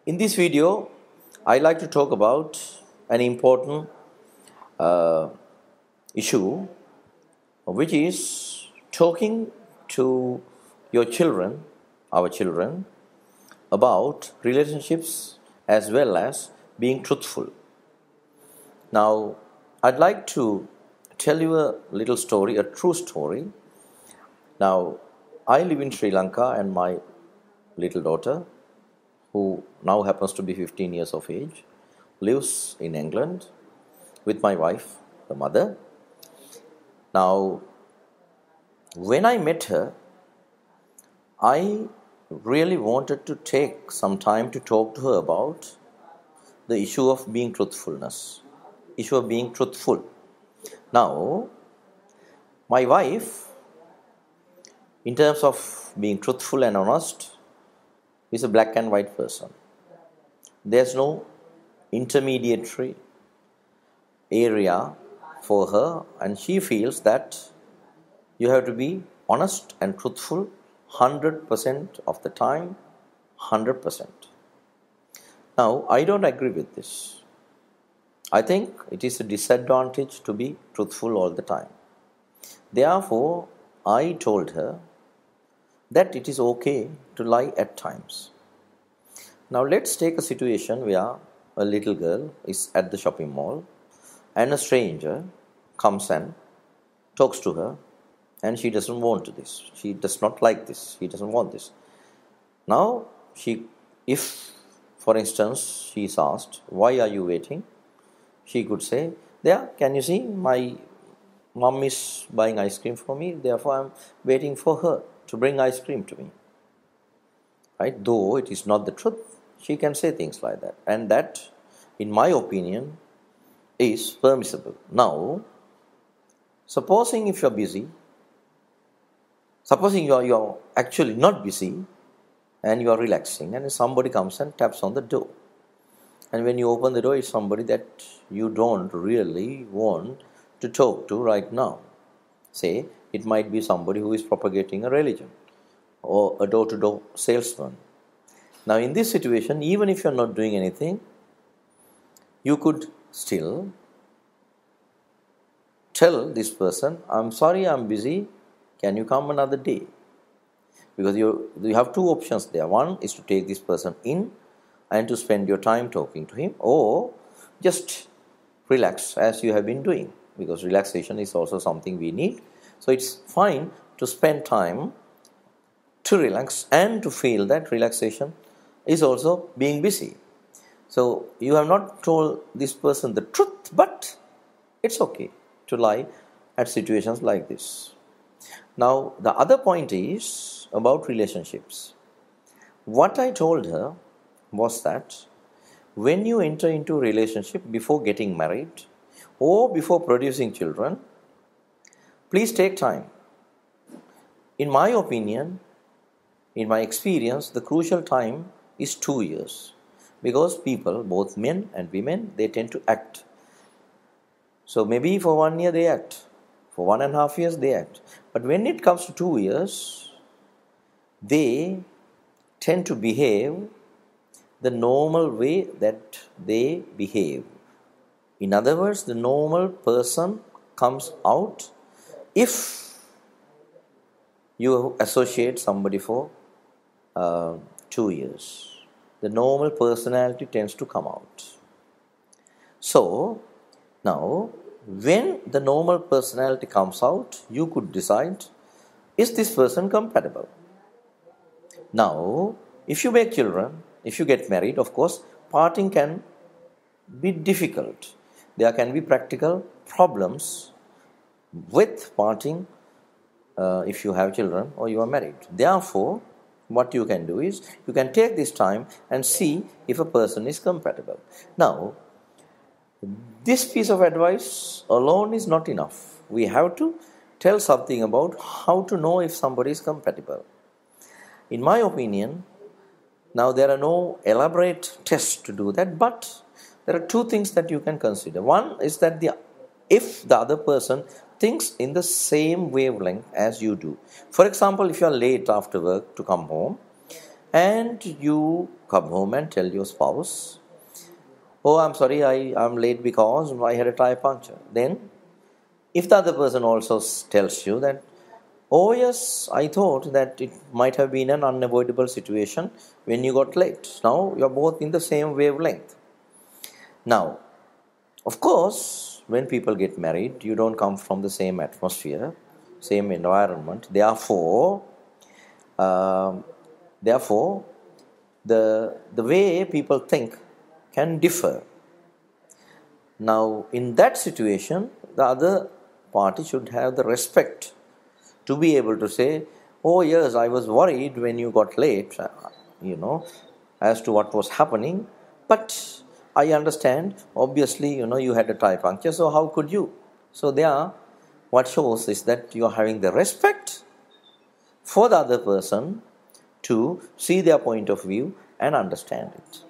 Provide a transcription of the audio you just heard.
In this video, I like to talk about an important uh, issue, which is talking to your children, our children, about relationships as well as being truthful. Now, I'd like to tell you a little story, a true story. Now, I live in Sri Lanka, and my little daughter, who now happens to be 15 years of age, lives in England with my wife, the mother. Now, when I met her, I really wanted to take some time to talk to her about the issue of being truthful. Now, my wife, in terms of being truthful and honest, is a black and white person. There's no intermediary area for her, and she feels that you have to be honest and truthful 100% of the time, 100%. Now, I don't agree with this. I think it is a disadvantage to be truthful all the time. Therefore, I told her that it is okay to lie at times. Now, let's take a situation where a little girl is at the shopping mall and a stranger comes and talks to her, and she doesn't want this. She does not like this. She doesn't want this. Now, if, for instance, she is asked, "Why are you waiting?" She could say, "There, can you see, my mom is buying ice cream for me, therefore I'm waiting for her to bring ice cream to me." Right? Though it is not the truth, she can say things like that. And that, in my opinion, is permissible. Now, supposing if you're busy, supposing you're actually not busy and you are relaxing, and somebody comes and taps on the door. And when you open the door, it's somebody that you don't really want to talk to right now. Say, it might be somebody who is propagating a religion or a door-to-door salesman. Now, in this situation, even if you're not doing anything, you could still tell this person, "I'm sorry, I'm busy. Can you come another day?" Because you have two options there. One is to take this person in and to spend your time talking to him, or just relax as you have been doing, because relaxation is also something we need. So it's fine to spend time to relax and to feel that relaxation is also being busy. So you have not told this person the truth, but it's okay to lie at situations like this. Now, the other point is about relationships. What I told her was that when you enter into a relationship before getting married or before producing children, please take time. In my opinion, in my experience, the crucial time is 2 years, because people, both men and women, they tend to act. So maybe for 1 year they act, for 1.5 years they act. But when it comes to 2 years, they tend to behave the normal way that they behave. In other words, the normal person comes out if you associate somebody for 2 years. The normal personality tends to come out. So, now, when the normal personality comes out, you could decide, is this person compatible? Now, if you make children, if you get married, of course, parting can be difficult. There can be practical problems with parting if you have children or you are married. Therefore, what you can do is, you can take this time and see if a person is compatible. Now, this piece of advice alone is not enough. We have to tell something about how to know if somebody is compatible. In my opinion, now there are no elaborate tests to do that, but there are two things that you can consider. One is that if the other person thinks in the same wavelength as you do. For example, if you are late after work to come home, and you come home and tell your spouse, oh, I'm sorry, I'm late because I had a tire puncture. Then, if the other person also tells you that, oh, yes, I thought that it might have been an unavoidable situation when you got late. Now, you're both in the same wavelength. Now, of course, when people get married, you don't come from the same atmosphere, same environment. Therefore, the way people think can differ. Now, in that situation, the other party should have the respect to be able to say, oh, yes, I was worried when you got late, as to what was happening, but I understand, obviously, you had a tire puncture, so how could you? So there, what shows is that you are having the respect for the other person to see their point of view and understand it.